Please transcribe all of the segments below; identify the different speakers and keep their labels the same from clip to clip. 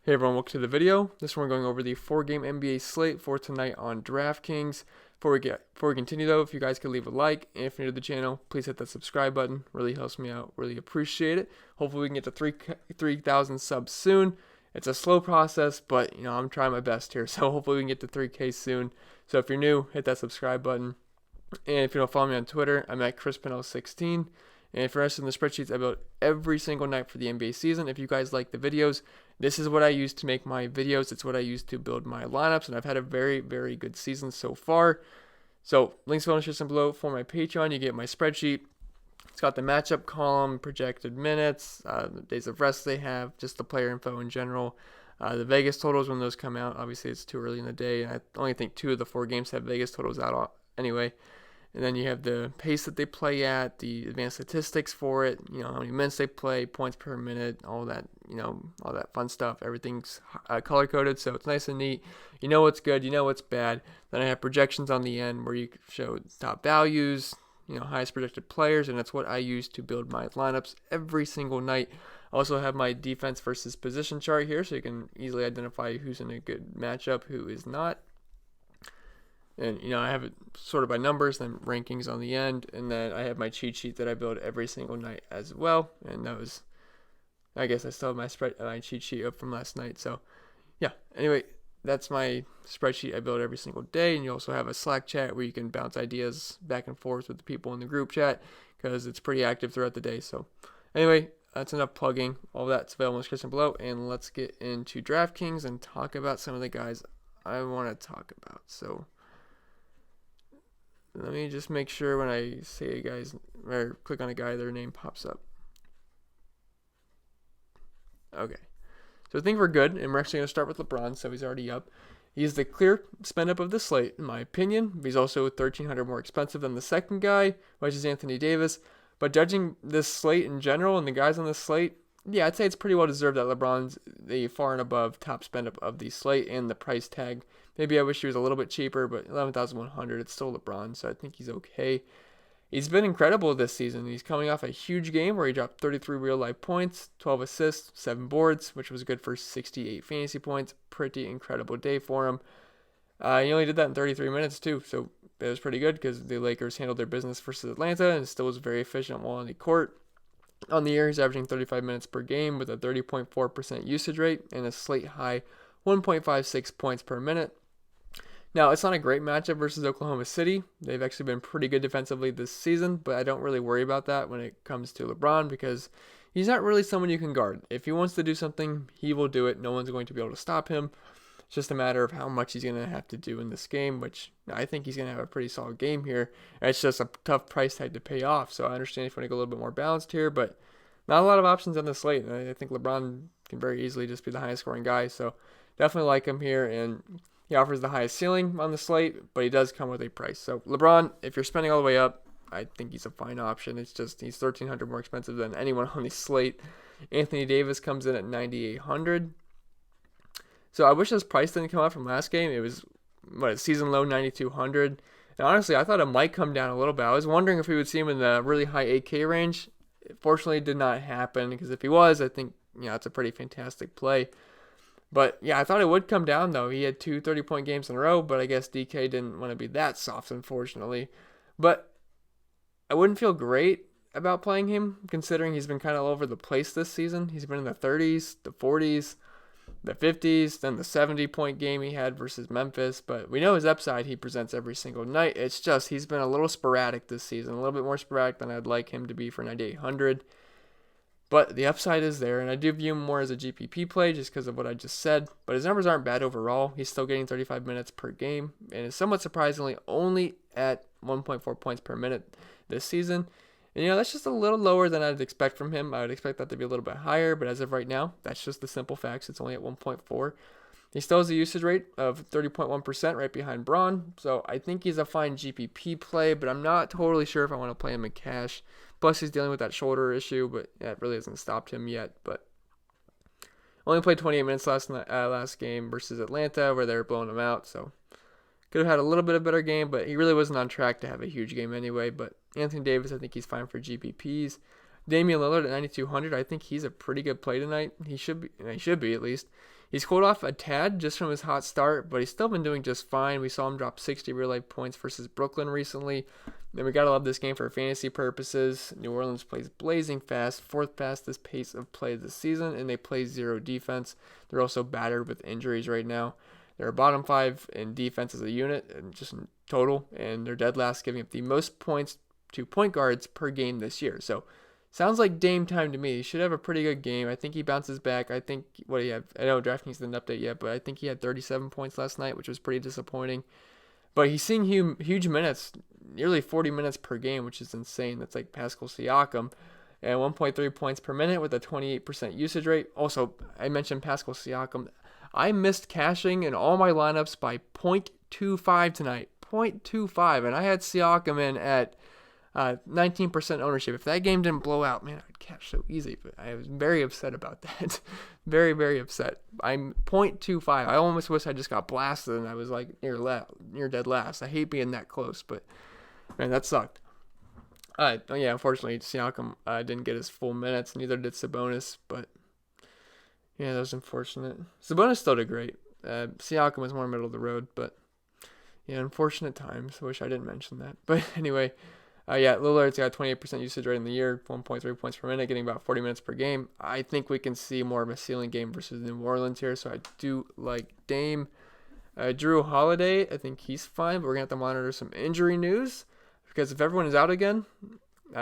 Speaker 1: Hey everyone, welcome to the video. This one we're going over the 4-game NBA slate for tonight on Draftkings. Before we continue though, if you guys could leave a like, and if you're new to the channel, please hit that subscribe button. Really helps me out. Really appreciate it. Hopefully we can get to 3,000 subs soon. It's a slow process, but I'm trying my best here. So hopefully we can get to 3K soon. So if you're new, hit that subscribe button. And if you don't follow me on Twitter, I'm at ChrisPinell16. And if you're interested in the spreadsheets I build every single night for the NBA season, if you guys like the videos, this is what I use to make my videos. It's what I use to build my lineups, and I've had a very, very good season so far. So links in the description below for my Patreon. You get my spreadsheet. It's got the matchup column, projected minutes, the days of rest they have, just the player info in general. The Vegas totals when those come out. Obviously, it's too early in the day, and I only think 2 of the 4 games have Vegas totals out anyway. And then you have the pace that they play at, the advanced statistics for it, how many minutes they play, points per minute, all that, all that fun stuff. Everything's color coded, so it's nice and neat. You know what's good, you know what's bad. Then I have projections on the end where you show top values, highest projected players, and that's what I use to build my lineups every single night. I also have my defense versus position chart here, so you can easily identify who's in a good matchup, who is not. And, I have it sorted by numbers, then rankings on the end. And then I have my cheat sheet that I build every single night as well. And that was, I guess I still have my cheat sheet up from last night. So, yeah. Anyway, that's my spreadsheet I build every single day. And you also have a Slack chat where you can bounce ideas back and forth with the people in the group chat because it's pretty active throughout the day. So, anyway, that's enough plugging. All that's available in the description below. And let's get into DraftKings and talk about some of the guys I want to talk about. So, let me just make sure when I say a guy's or click on a guy, their name pops up. Okay. So I think we're good, and we're actually going to start with LeBron, so he's already up. He's the clear spend up of the slate, in my opinion. He's also 1,300 more expensive than the second guy, which is Anthony Davis. But judging this slate in general and the guys on this slate, yeah, I'd say it's pretty well deserved that LeBron's the far and above top spend up of the slate and the price tag. Maybe I wish he was a little bit cheaper, but 11,100, it's still LeBron, so I think he's okay. He's been incredible this season. He's coming off a huge game where he dropped 33 real-life points, 12 assists, 7 boards, which was good for 68 fantasy points. Pretty incredible day for him. He only did that in 33 minutes, too, so it was pretty good because the Lakers handled their business versus Atlanta and still was very efficient while on the court. On the year, he's averaging 35 minutes per game with a 30.4% usage rate and a slate high 1.56 points per minute. Now, it's not a great matchup versus Oklahoma City. They've actually been pretty good defensively this season, but I don't really worry about that when it comes to LeBron because he's not really someone you can guard. If he wants to do something, he will do it. No one's going to be able to stop him. It's just a matter of how much he's going to have to do in this game, which I think he's going to have a pretty solid game here. It's just a tough price tag to pay off, so I understand if you want to go a little bit more balanced here, but not a lot of options on the slate. I think LeBron can very easily just be the highest scoring guy, so definitely like him here, and he offers the highest ceiling on the slate, but he does come with a price. So LeBron, if you're spending all the way up, I think he's a fine option. It's just he's 1,300 more expensive than anyone on the slate. Anthony Davis comes in at 9,800. So I wish his price didn't come out from last game. It was a season low 9,200. And honestly, I thought it might come down a little bit. I was wondering if we would see him in the really high 8K range. It fortunately did not happen because if he was, I think it's a pretty fantastic play. But, yeah, I thought it would come down, though. He had 2 30-point games in a row, but I guess DK didn't want to be that soft, unfortunately. But I wouldn't feel great about playing him, considering he's been kind of all over the place this season. He's been in the 30s, the 40s, the 50s, then the 70-point game he had versus Memphis. But we know his upside he presents every single night. It's just he's been a little sporadic this season, a little bit more sporadic than I'd like him to be for 9,800. But the upside is there, and I do view him more as a GPP play just because of what I just said. But his numbers aren't bad overall. He's still getting 35 minutes per game, and is somewhat surprisingly only at 1.4 points per minute this season. And, that's just a little lower than I'd expect from him. I would expect that to be a little bit higher, but as of right now, that's just the simple facts. It's only at 1.4. He still has a usage rate of 30.1% right behind Braun, so I think he's a fine GPP play, but I'm not totally sure if I want to play him in cash. Plus, he's dealing with that shoulder issue, but it really hasn't stopped him yet. But only played 28 minutes last game versus Atlanta, where they were blowing him out. So could have had a little bit of better game, but he really wasn't on track to have a huge game anyway. But Anthony Davis, I think he's fine for GPPs. Damian Lillard at 9,200. I think he's a pretty good play tonight. He should be at least. He's cooled off a tad just from his hot start, but he's still been doing just fine. We saw him drop 60 real-life points versus Brooklyn recently. And we got to love this game for fantasy purposes. New Orleans plays blazing fast, fourth fastest pace of play this season, and they play zero defense. They're also battered with injuries right now. They're bottom 5 in defense as a unit, and just in total, and they're dead last, giving up the most points to point guards per game this year. So, sounds like Dame time to me. He should have a pretty good game. I think he bounces back. I think, what do you have? I know Draftkings didn't update yet, but I think he had 37 points last night, which was pretty disappointing. But he's seeing huge minutes, nearly 40 minutes per game, which is insane. That's like Pascal Siakam. And 1.3 points per minute with a 28% usage rate. Also, I mentioned Pascal Siakam. I missed cashing in all my lineups by 0.25 tonight. 0.25. And I had Siakam in at 19% ownership. If that game didn't blow out, man, I'd cash so easy. But I was very upset about that. very, very upset. I'm 0.25. I almost wish I just got blasted and I was like near dead last. I hate being that close, but man, that sucked. Yeah, unfortunately, Siakam didn't get his full minutes. Neither did Sabonis, but yeah, that was unfortunate. Sabonis still did great. Siakam was more middle of the road, but yeah, unfortunate times. I wish I didn't mention that. But anyway, Lillard's got 28% usage rate in the year, 1.3 points per minute, getting about 40 minutes per game. I think we can see more of a ceiling game versus New Orleans here, so I do like Dame. Drew Holiday, I think he's fine, but we're going to have to monitor some injury news because if everyone is out again,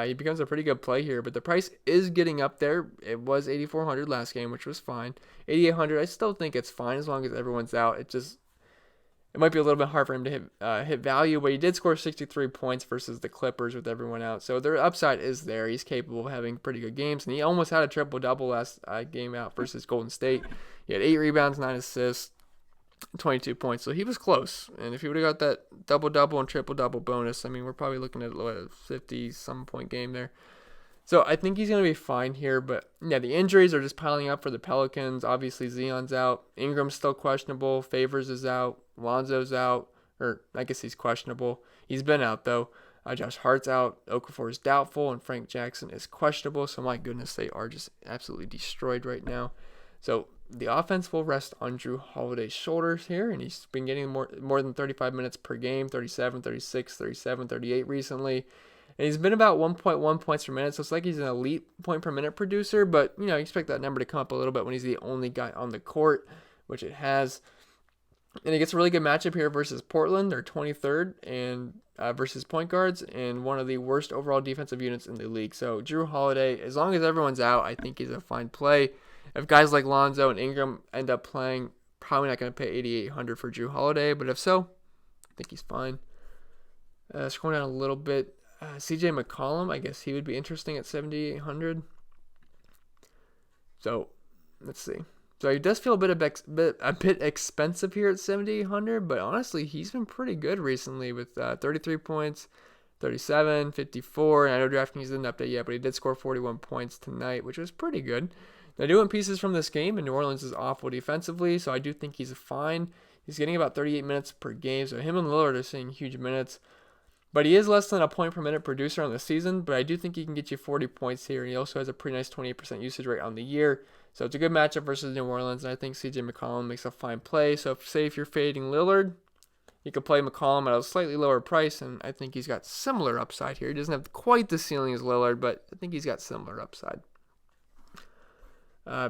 Speaker 1: he becomes a pretty good play here, but the price is getting up there. It was 8,400 last game, which was fine. 8,800, I still think it's fine as long as everyone's out. It might be a little bit hard for him to hit value, but he did score 63 points versus the Clippers with everyone out. So their upside is there. He's capable of having pretty good games, and he almost had a triple-double last game out versus Golden State. He had 8 rebounds, 9 assists, 22 points. So he was close. And if he would have got that double-double and triple-double bonus, I mean, we're probably looking at a 50-some point game there. So I think he's going to be fine here. But, yeah, the injuries are just piling up for the Pelicans. Obviously, Zion's out. Ingram's still questionable. Favors is out. Lonzo's out. Or I guess he's questionable. He's been out, though. Josh Hart's out. Okafor is doubtful. And Frank Jackson is questionable. So, my goodness, they are just absolutely destroyed right now. So the offense will rest on Drew Holiday's shoulders here, and he's been getting more than 35 minutes per game, 37, 36, 37, 38 recently. And he's been about 1.1 points per minute, so it's like he's an elite point per minute producer, but, you expect that number to come up a little bit when he's the only guy on the court, which it has. And he gets a really good matchup here versus Portland. They're 23rd and versus point guards and one of the worst overall defensive units in the league. So Drew Holiday, as long as everyone's out, I think he's a fine play. If guys like Lonzo and Ingram end up playing, probably not going to pay $8,800 for Drew Holiday, but if so, I think he's fine. Scrolling down a little bit, CJ McCollum, I guess he would be interesting at $7,800. So let's see. So he does feel a bit expensive here at $7,800, but honestly, he's been pretty good recently with 33 points, 37, 54. And I know Draftkings didn't update yet, but he did score 41 points tonight, which was pretty good. Now, doing pieces from this game, and New Orleans is awful defensively, so I do think he's fine. He's getting about 38 minutes per game, so him and Lillard are seeing huge minutes. But he is less than a point per minute producer on the season, but I do think he can get you 40 points here, and he also has a pretty nice 28% usage rate on the year. So it's a good matchup versus New Orleans, and I think CJ McCollum makes a fine play. So if you're fading Lillard, you could play McCollum at a slightly lower price, and I think he's got similar upside here. He doesn't have quite the ceiling as Lillard, but I think he's got similar upside.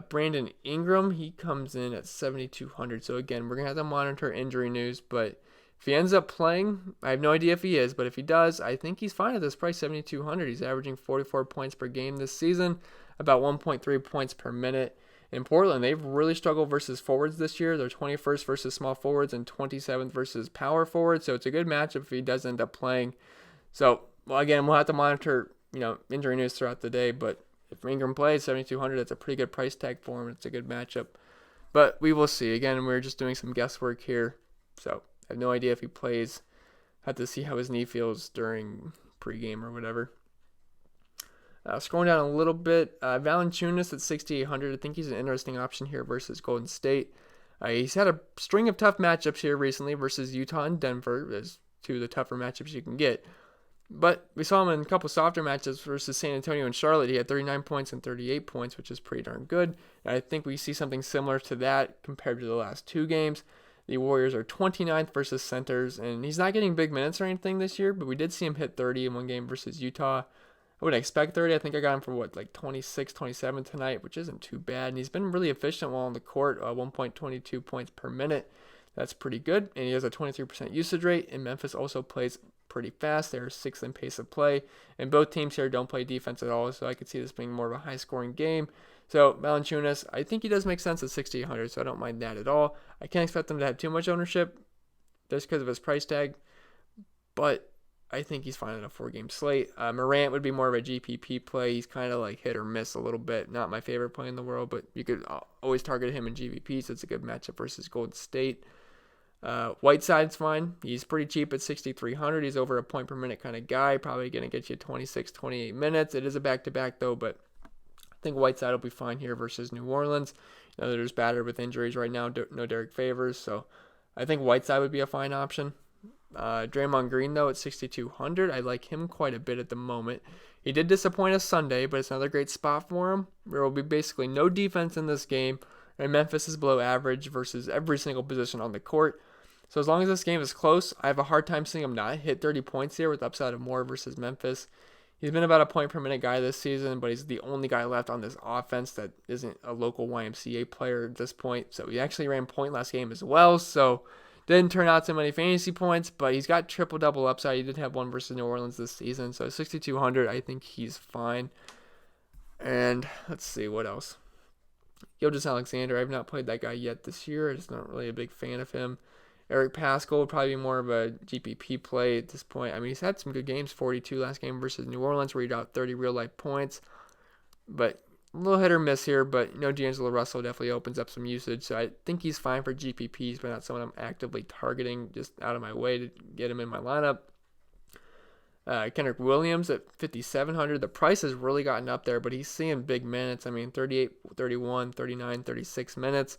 Speaker 1: Brandon Ingram, he comes in at 7,200. So again, we're going to have to monitor injury news, but if he ends up playing, I have no idea if he is, but if he does, I think he's fine at this price, 7,200. He's averaging 44 points per game this season, about 1.3 points per minute. In Portland, they've really struggled versus forwards this year. They're 21st versus small forwards and 27th versus power forwards, so it's a good matchup if he does end up playing. So, again, we'll have to monitor, injury news throughout the day, but if Ingram plays 7,200, that's a pretty good price tag for him. It's a good matchup. But we will see. Again, we're just doing some guesswork here. So I have no idea if he plays. Have to see how his knee feels during pregame or whatever. Scrolling down a little bit, Valanciunas at 6,800. I think he's an interesting option here versus Golden State. He's had a string of tough matchups here recently versus Utah and Denver. There's two of the tougher matchups you can get. But we saw him in a couple softer matches versus San Antonio and Charlotte. He had 39 points and 38 points, which is pretty darn good. And I think we see something similar to that compared to the last 2 games. The Warriors are 29th versus centers, and he's not getting big minutes or anything this year, but we did see him hit 30 in one game versus Utah. I wouldn't expect 30. I think I got him for like 26, 27 tonight, which isn't too bad. And he's been really efficient while on the court, 1.22 points per minute. That's pretty good. And he has a 23% usage rate. And Memphis also plays pretty fast. They're 6th in pace of play. And both teams here don't play defense at all. So I could see this being more of a high scoring game. So Valanciunas, I think he does make sense at 6,800. So I don't mind that at all. I can't expect him to have too much ownership just because of his price tag. But I think he's fine on a 4-game slate. Morant would be more of a GPP play. He's kind of like hit or miss a little bit. Not my favorite play in the world, but you could always target him in GPP, so it's a good matchup versus Golden State. Whiteside's fine. He's pretty cheap at 6,300. He's over a point per minute kind of guy. Probably going to get you 26, 28 minutes. It is a back-to-back, though, but I think Whiteside will be fine here versus New Orleans. You know, they're just battered with injuries right now. No Derek Favors, so I think Whiteside would be a fine option. Draymond Green, though, at 6,200. I like him quite a bit at the moment. He did disappoint us Sunday, but it's another great spot for him. There will be basically no defense in this game, and Memphis is below average versus every single position on the court. So as long as this game is close, I have a hard time seeing him not hit 30 points here with upside of more versus Memphis. He's been about a point per minute guy this season, but he's the only guy left on this offense that isn't a local YMCA player at this point. So he actually ran point last game as well, so didn't turn out so many fantasy points, but he's got triple-double upside. He did have one versus New Orleans this season, so 6,200, I think he's fine. And let's see, what else? Gilgeous Alexander, I've not played that guy yet this year. I'm just not really a big fan of him. Eric Paschall would probably be more of a GPP play at this point. I mean, he's had some good games, 42 last game versus New Orleans, where he got 30 real-life points. But a little hit or miss here, but D'Angelo Russell definitely opens up some usage, so I think he's fine for GPPs, but not someone I'm actively targeting just out of my way to get him in my lineup. Kendrick Williams at 5,700. The price has really gotten up there, but he's seeing big minutes. I mean, 38, 31, 39, 36 minutes.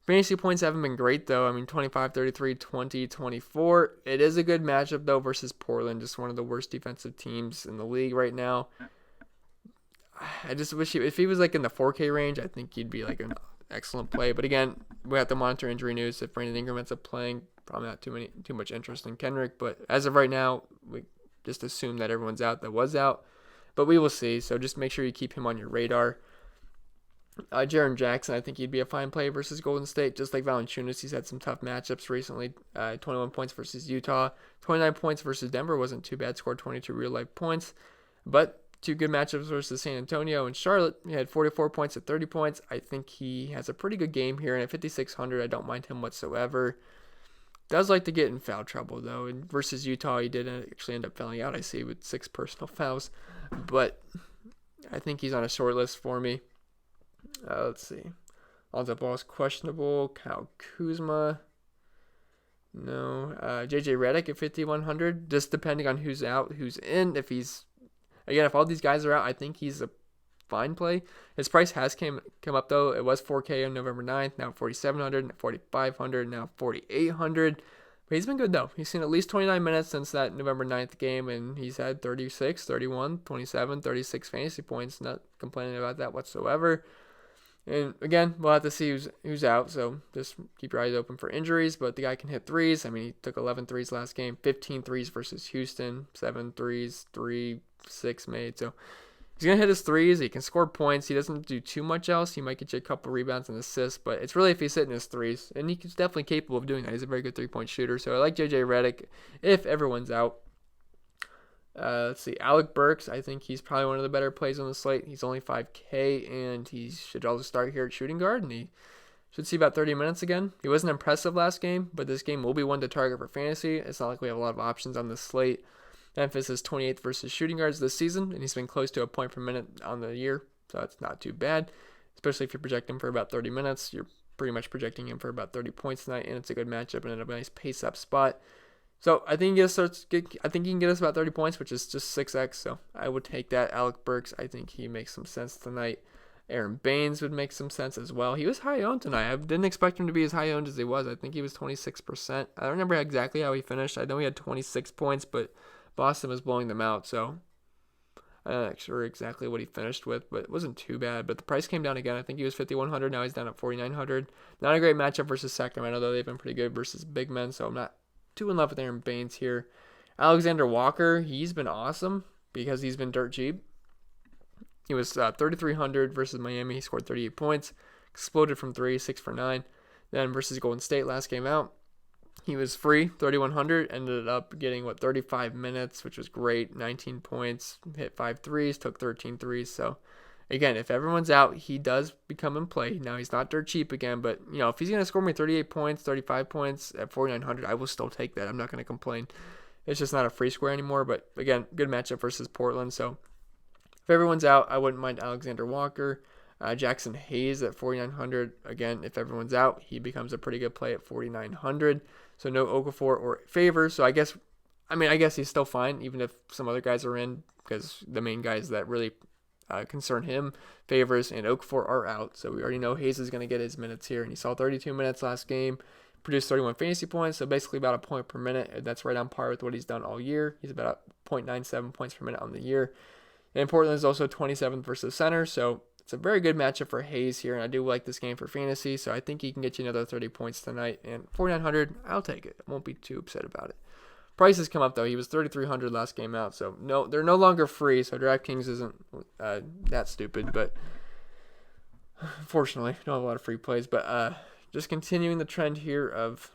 Speaker 1: Fantasy points haven't been great, though. I mean, 25, 33, 20, 24. It is a good matchup, though, versus Portland, just one of the worst defensive teams in the league right now. I just wish if he was like in the 4K range, I think he'd be like an excellent play. But again, we have to monitor injury news. If Brandon Ingram ends up playing, probably not too much interest in Kendrick. But as of right now, we just assume that everyone's out that was out. But we will see. So just make sure you keep him on your radar. Jaren Jackson, I think he'd be a fine play versus Golden State. Just like Valanciunas, he's had some tough matchups recently. 21 points versus Utah. 29 points versus Denver wasn't too bad. Scored 22 real-life points. But 2 good matchups versus San Antonio and Charlotte. He had 44 points at 30 points. I think he has a pretty good game here. And at 5,600, I don't mind him whatsoever. Does like to get in foul trouble, though. And versus Utah, he did actually end up fouling out, I see, with 6 personal fouls. But I think he's on a short list for me. Let's see. Lonzo Ball's questionable. Kyle Kuzma. No. JJ Redick at 5,100. Just depending on who's out, who's in. If all these guys are out, I think he's a fine play. His price has come up, though. It was 4K on November 9th, now 4,700, 4,500, now 4,800. But he's been good, though. He's seen at least 29 minutes since that November 9th game, and he's had 36, 31, 27, 36 fantasy points. Not complaining about that whatsoever. And again, we'll have to see who's out, so just keep your eyes open for injuries. But the guy can hit threes. I mean, he took 11 threes last game, 15 threes versus Houston, 7 threes, 6 made. So he's going to hit his threes. He can score points. He doesn't do too much else. He might get you a couple rebounds and assists, but it's really if he's hitting his threes. And he's definitely capable of doing that. He's a very good three-point shooter. So I like JJ Redick if everyone's out. Let's see, Alec Burks, I think he's probably one of the better plays on the slate. He's only 5K, and he should also start here at shooting guard, and he should see about 30 minutes again. He wasn't impressive last game, but this game will be one to target for fantasy. It's not like we have a lot of options on this slate. Memphis is 28th versus shooting guards this season, and he's been close to a point per minute on the year, so it's not too bad, especially if you're projecting for about 30 minutes. You're pretty much projecting him for about 30 points tonight, and it's a good matchup and a nice pace-up spot. So I think he can get us about 30 points, which is just 6x. So I would take that. Alec Burks, I think he makes some sense tonight. Aaron Baines would make some sense as well. He was high owned tonight. I didn't expect him to be as high owned as he was. I think he was 26%. I don't remember exactly how he finished. I know he had 26 points, but Boston was blowing them out, so I'm not sure exactly what he finished with, but it wasn't too bad. But the price came down again. I think he was 5,100. Now he's down at 4,900. Not a great matchup versus Sacramento, though. They've been pretty good versus big men, so I'm not too in love with Aaron Baines here. Alexander Walker, he's been awesome because he's been dirt cheap. He was 3,300 versus Miami. He scored 38 points. Exploded from 3, 6 for 9. Then versus Golden State last game out, he was free, 3,100. Ended up getting, 35 minutes, which was great. 19 points, hit 5 threes, took 13 threes. So, again, if everyone's out, he does become in play. Now, he's not dirt cheap again, but, if he's going to score me 38 points, 35 points at 4,900, I will still take that. I'm not going to complain. It's just not a free square anymore. But, again, good matchup versus Portland. So, if everyone's out, I wouldn't mind Alexander Walker. Jackson Hayes at 4,900. Again, if everyone's out, he becomes a pretty good play at 4,900. So no Okafor or Favors. So I guess he's still fine, even if some other guys are in, because the main guys that really concern him, Favors and Okafor, are out. So we already know Hayes is going to get his minutes here. And he saw 32 minutes last game, produced 31 fantasy points, so basically about a point per minute. That's right on par with what he's done all year. He's about 0.97 points per minute on the year. And Portland is also 27th versus center, so it's a very good matchup for Hayes here, and I do like this game for fantasy, so I think he can get you another 30 points tonight. And 4,900, I'll take it. I won't be too upset about it. Prices come up, though. He was 3,300 last game out, so no, they're no longer free, so Draftkings isn't that stupid, but unfortunately, don't have a lot of free plays. But just continuing the trend here of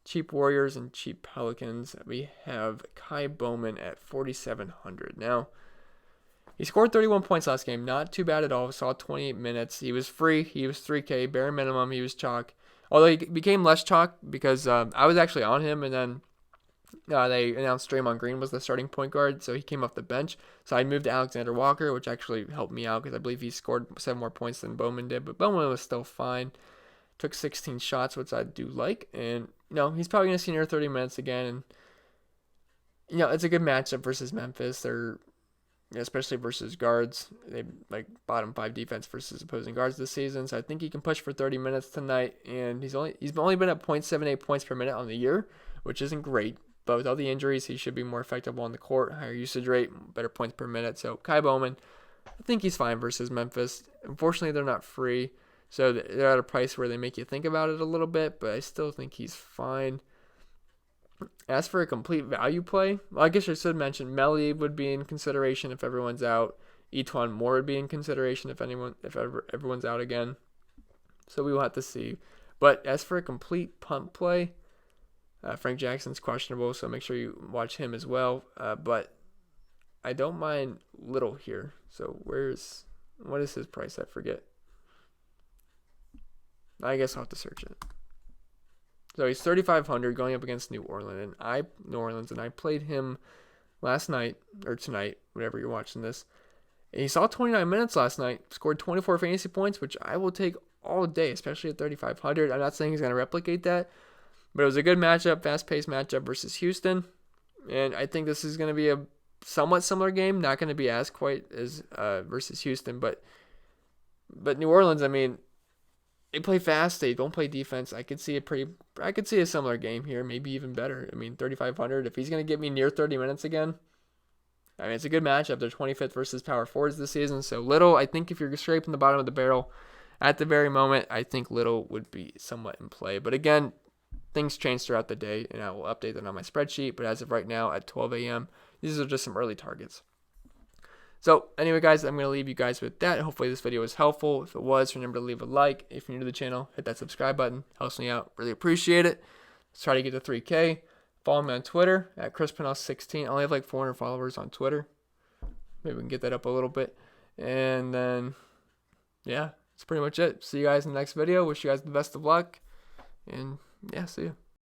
Speaker 1: cheap Warriors and cheap Pelicans, we have Kai Bowman at 4,700. Now, he scored 31 points last game. Not too bad at all. Saw 28 minutes. He was free. He was 3K. Bare minimum, he was chalk. Although he became less chalk because I was actually on him, and then they announced Draymond Green was the starting point guard, so he came off the bench. So I moved to Alexander Walker, which actually helped me out because I believe he scored 7 more points than Bowman did. But Bowman was still fine. Took 16 shots, which I do like. And, he's probably going to see near 30 minutes again. And, it's a good matchup versus Memphis. They're especially versus guards. They bottom 5 defense versus opposing guards this season. So I think he can push for 30 minutes tonight. And he's only been at 0.78 points per minute on the year, which isn't great. But with all the injuries, he should be more effective on the court, higher usage rate, better points per minute. So Kai Bowman, I think he's fine versus Memphis. Unfortunately, they're not free. So they're at a price where they make you think about it a little bit, but I still think he's fine. As for a complete value play, well, I guess I should mention Melly would be in consideration if everyone's out. Etwan Moore would be in consideration if everyone's out again. So we will have to see. But as for a complete punt play, Frank Jackson's questionable, so make sure you watch him as well. But I don't mind Little here. So what is his price? I forget. I guess I'll have to search it. So he's 3,500 going up against New Orleans, and I played him last night or tonight, whenever you're watching this. And he saw 29 minutes last night, scored 24 fantasy points, which I will take all day, especially at 3,500. I'm not saying he's going to replicate that, but it was a good matchup, fast-paced matchup versus Houston, and I think this is going to be a somewhat similar game. Not going to be as quite as versus Houston, but New Orleans, they play fast. They don't play defense. I could see a similar game here, maybe even better. 3,500. If he's going to get me near 30 minutes again, it's a good matchup. They're 25th versus power forwards this season. So Little, I think if you're scraping the bottom of the barrel at the very moment, I think Little would be somewhat in play. But again, things change throughout the day, and I will update that on my spreadsheet. But as of right now, at 12 a.m., these are just some early targets. So anyway, guys, I'm going to leave you guys with that. Hopefully this video was helpful. If it was, remember to leave a like. If you're new to the channel, hit that subscribe button. Helps me out. Really appreciate it. Let's try to get to 3K. Follow me on Twitter at ChrisPennell16. I only have 400 followers on Twitter. Maybe we can get that up a little bit. And then, yeah, that's pretty much it. See you guys in the next video. Wish you guys the best of luck. And, yeah, see you.